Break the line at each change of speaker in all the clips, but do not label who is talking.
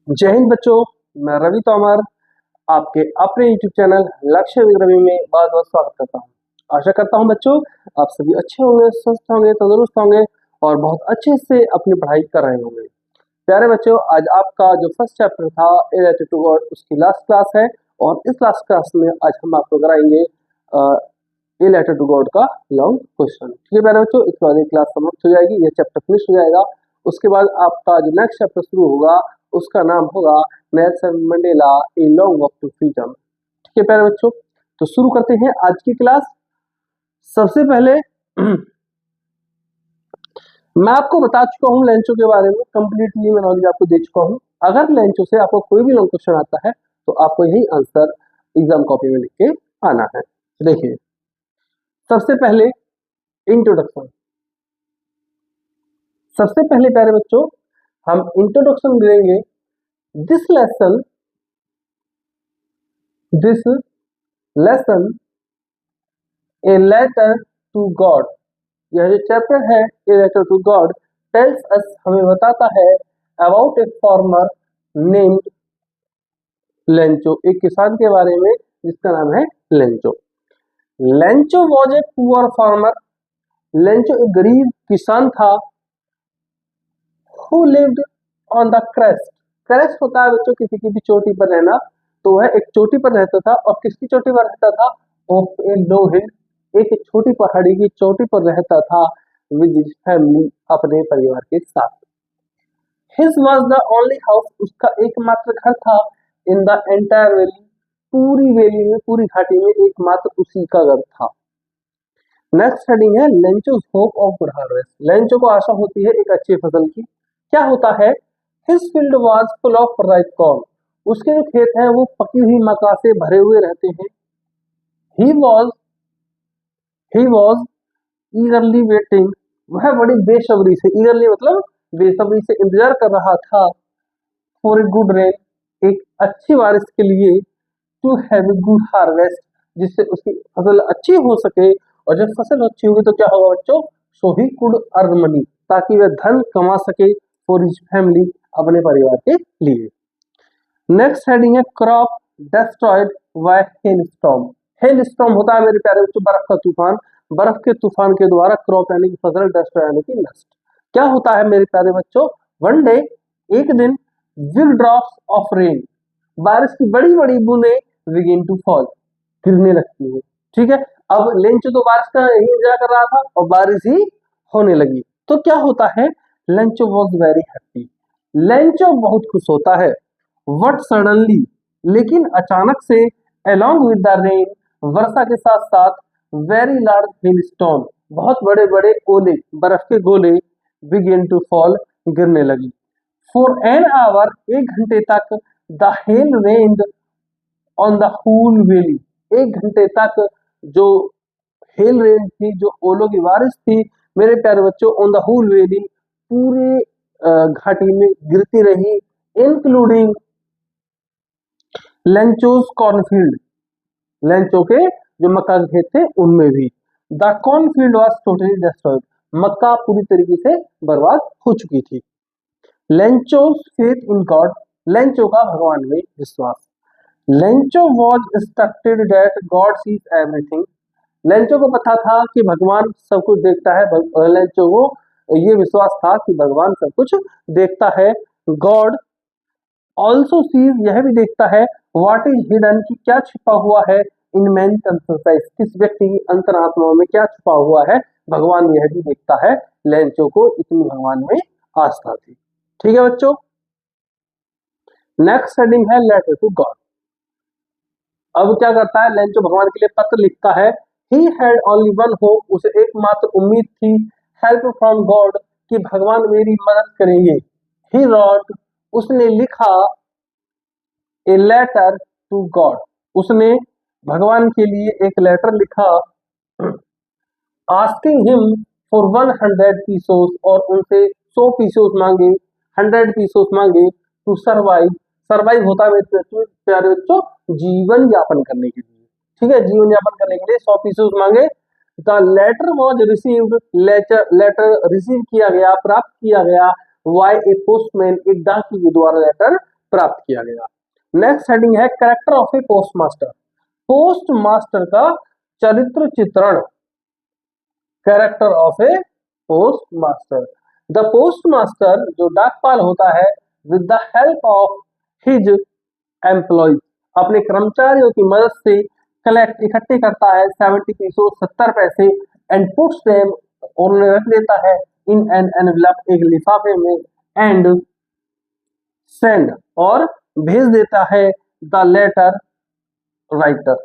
जय हिंद बच्चों, मैं रवि तोमर आपके अपने YouTube चैनल लक्ष्य विद रवि में बहुत बहुत स्वागत करता हूं। आशा करता हूं बच्चों आप सभी अच्छे होंगे, स्वस्थ होंगे, तंदुरुस्त होंगे और बहुत अच्छे से अपनी पढ़ाई कर रहे होंगे। प्यारे बच्चों, आज आपका जो फर्स्ट चैप्टर था ए रिलेटेड टू गॉड उसकी लास्ट क्लास है और इस लास्ट क्लास में आज हम आपको कराएंगे ए रिलेटेड टू गॉड का लॉन्ग क्वेश्चन। ठीक है प्यारे बच्चों, इसके बाद एक क्लास समाप्त हो जाएगी, ये चैप्टर फिनिश हो जाएगा। उसके बाद आपका जो नेक्स्ट चैप्टर शुरू होगा उसका नाम होगा Nelson Mandela a long walk to freedom. ठीक है प्यारे बच्चों, तो शुरू करते हैं आज की क्लास। सबसे पहले मैं आपको बता चुका हूं लेंचो के बारे में, कंप्लीटली मैं नॉलेज आपको दे चुका हूं। अगर लेंचो से आपको कोई भी लॉन्ग क्वेश्चन आता है तो आपको यही आंसर एग्जाम कॉपी में लिख के आना है। देखिए, सबसे पहले इंट्रोडक्शन। सबसे पहले प्यारे बच्चों हम इंट्रोडक्शन देंगे। This lesson a letter to God, यह जो चैप्टर है a letter to God tells us, हमें बताता है about a farmer named Lencho, एक किसान के बारे में जिसका नाम है Lencho. Lencho was a poor farmer, Lencho एक गरीब किसान था। Who lived on the crest, crest होता है बच्चों किसी की भी चोटी पर रहना, तो वह एक चोटी पर रहता था। और किसकी चोटी पर रहता था? ऑफ ए लो हिल, एक छोटी पहाड़ी की चोटी पर रहता था विद हिज फैमिली, अपने परिवार के साथ। His was the only house, उसका एकमात्र घर था। इन द एंटायर वैली, पूरी वैली में, पूरी घाटी में एकमात्र उसी का घर था। नेक्स्ट हेडिंग है Lencho's hope of good harvest, Lencho को आशा होती है एक अच्छी फसल की। क्या होता है? His field was full of ripe corn, उसके जो खेत हैं वो पकी हुई मक्का से भरे हुए रहते हैं। ही वॉज ईगरली वेटिंग, वह बड़ी बेसब्री से, ईगरली मतलब बेसब्री से इंतजार कर रहा था। फॉर ए गुड रेन, एक अच्छी बारिश के लिए। To have a good harvest, जिससे उसकी फसल अच्छी हो सके। और जब फसल अच्छी होगी तो क्या होगा बच्चों? सो ही कुड अर्न मनी, ताकि वह धन कमा सके। फॉर हिज फैमिली, अपने परिवार के लिए। नेक्स्ट हेडिंग है crop destroyed by hello storm. Hello storm होता है मेरे प्यारे बच्चों बर्फ का तूफान, बर्फ के तूफान के द्वारा क्रॉप यानी कि फसल डिस्ट्रॉय यानी कि नष्ट। क्या होता है मेरे प्यारे बच्चों? वन डे, एक दिन, बिग ड्रॉप्स ऑफ रेन, बारिश की बड़ी बड़ी बूंदें बिगिन टू फॉल, गिरने लगती है। ठीक है, अब लेंचो तो बारिश का ही इंतजार कर रहा था और बारिश ही होने लगी। तो क्या होता है? Lencho was very happy, Lencho बहुत खुश होता है। वट सडनली, लेकिन अचानक से, अलोंग विद द रेन, वर्षा के साथ साथ, वेरी लार्ज हेल स्टोन, बहुत बड़े बड़े ओले, बर्फ के गोले, बिगिन टू फॉल, गिरने लगी। फॉर एन आवर, एक घंटे तक, the hail rained on the whole valley, एक घंटे तक जो हेल रेन थी, जो ओलों की बारिश थी मेरे प्यारे बच्चों, ऑन द होल वैली, पूरे घाटी में गिरती रही। इंक्लूडिंग लेंचोस कॉर्नफील्ड, लेंचो के जो मक्का के खेत थे उनमें भी। The cornfield was totally destroyed, मक्का पूरी तरीके से बर्बाद हो चुकी थी। Lencho's faith in God, Lencho का भगवान में विश्वास। Lencho was instructed that God sees everything, Lencho को पता था कि भगवान सब कुछ देखता है। लेंचो को ये विश्वास था कि भगवान सब कुछ देखता है। गॉड ऑल्सो सीज, यह भी देखता है। व्हाट इज हिडन, की क्या छिपा हुआ है। इन मैन कंसर्साइज, किस व्यक्ति की अंतरात्मा में क्या छिपा हुआ है, भगवान यह भी देखता है। लेंचो को इतनी भगवान में आस्था थी। ठीक है बच्चों, नेक्स्ट हेडिंग है लेटर टू गॉड। अब क्या करता है? लेंचो भगवान के लिए पत्र लिखता है। He had only one hope, उसे एकमात्र उम्मीद थी। हेल्प फ्रॉम गॉड, कि भगवान मेरी मदद करेंगे। ही रॉट, उसने लिखा। ए लेटर टू गॉड, उसने भगवान के लिए एक लेटर लिखा। आस्किंग हिम फॉर 100 पीसोस, और उनसे 100 पीसोस मांगे, 100 पीसोस मांगे। टू सर्वाइव, सर्वाइव होता है मेरे प्यारे बच्चों जीवन यापन करने के लिए। ठीक है, जीवन यापन करने के लिए 100 पीसोस मांगे। The letter was received, letter receive किया गया, प्राप्त किया गया। वाई ए पोस्टमैन, एक डाकी के द्वारा लेटर प्राप्त किया गया। नेक्स्ट हेडिंग है character of a postmaster. Postmaster का चरित्र चित्रण। Character of a postmaster. The postmaster जो डाकपाल होता है with the help of his employ अपने कर्मचारियों की मदद से कलेक्ट इकट्ठे करता है 70 पैसे 70 पैसे एंड पुट्स देम और उन्हें रख देता है इन एन एनवेलप एक लिफाफे में एंड सेंड और भेज देता है द लेटर राइटर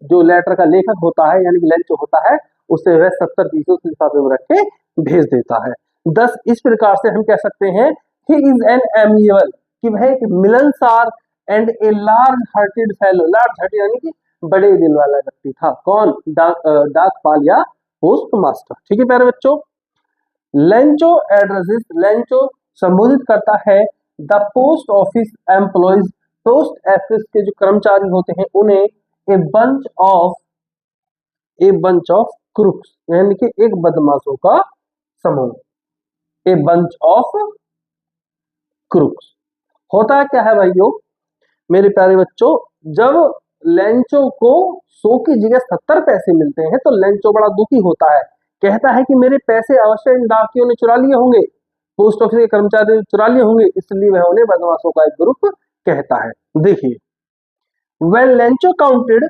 जो लेटर का लेखक होता है यानी कि लेंचो होता है उसे वह 70 पैसे उस लिफाफे में रख के भेज देता है। दस इस प्रकार से हम कह सकते हैं ही इज एन एमिएबल कि वह एक मिलनसार and a large hearted fellow. Large hearted यानी कि बड़े दिल वाला व्यक्ति था। कौन? डाकपाल या पोस्ट मास्टर। ठीक है प्यारे बच्चों। लेंचो एड्रेसेस लेंचो संबोधित करता है the post office employees post office के जो कर्मचारी होते हैं उन्हें ए बंच ऑफ क्रूक्स यानी कि एक बदमाशों का समूह। ए बंच ऑफ क्रूक्स होता क्या है भाइयों मेरे प्यारे बच्चों, जब लेंचो को 100 की जगह 70 पैसे मिलते हैं तो लेंचो बड़ा दुखी होता है। कहता है कि मेरे पैसे अवश्य इन डाकियों ने चुरा लिए होंगे, पोस्ट ऑफिस के कर्मचारी ने चुरा लिए होंगे, इसलिए वह उन्हें बदमाशों का एक ग्रुप कहता है। देखिए वेन लेंचो काउंटेड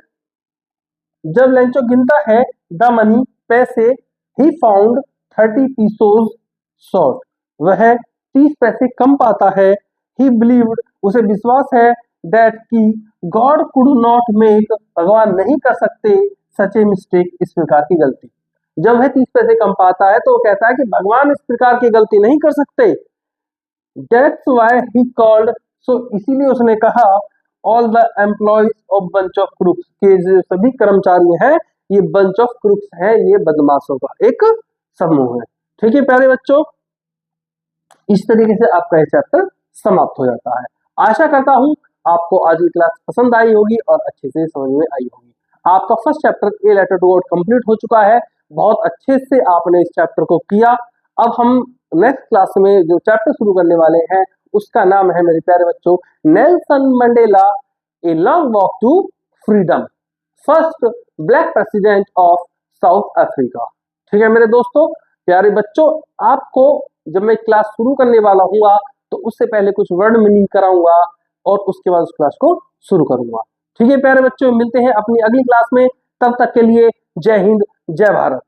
जब लेंचो गिनता है द मनी पैसे ही फाउंड 30 पीसोज शॉर्ट वह 30 पैसे कम पाता है। ही बिलीव्ड उसे विश्वास है दैट कि गॉड कुड नॉट मेक भगवान नहीं कर सकते सच ए मिस्टेक इस प्रकार की गलती। जब वह 30 पैसे कम पाता है तो वो कहता है कि भगवान इस प्रकार की गलती नहीं कर सकते। दैट्स व्हाई ही कॉल्ड सो इसीलिए उसने कहा all the employees of bunch of crooks के जो सभी कर्मचारी हैं ये बंच ऑफ क्रूक्स हैं, ये बदमाशों का एक समूह है। ठीक है प्यारे बच्चों, इस तरीके से आपका ये चैप्टर समाप्त हो जाता है। आशा करता हूं आपको आज की क्लास पसंद आई होगी और अच्छे से समझ में आई होगी। आपका first chapter a letter to God complete हो चुका है। बहुत अच्छे से आपने इस चैप्टर को किया। अब हम नेक्स्ट क्लास में जो चैप्टर शुरू करने वाले हैं उसका नाम है मेरे प्यारे बच्चों Nelson Mandela a long walk to freedom, first black president of South Africa. ठीक है मेरे दोस्तों प्यारे बच्चों, आपको जब मैं क्लास शुरू करने वाला हूँ तो उससे पहले कुछ वर्ड मीनिंग कराऊंगा और उसके बाद उस क्लास को शुरू करूंगा। ठीक है प्यारे बच्चों, मिलते हैं अपनी अगली क्लास में। तब तक के लिए जय हिंद जय भारत।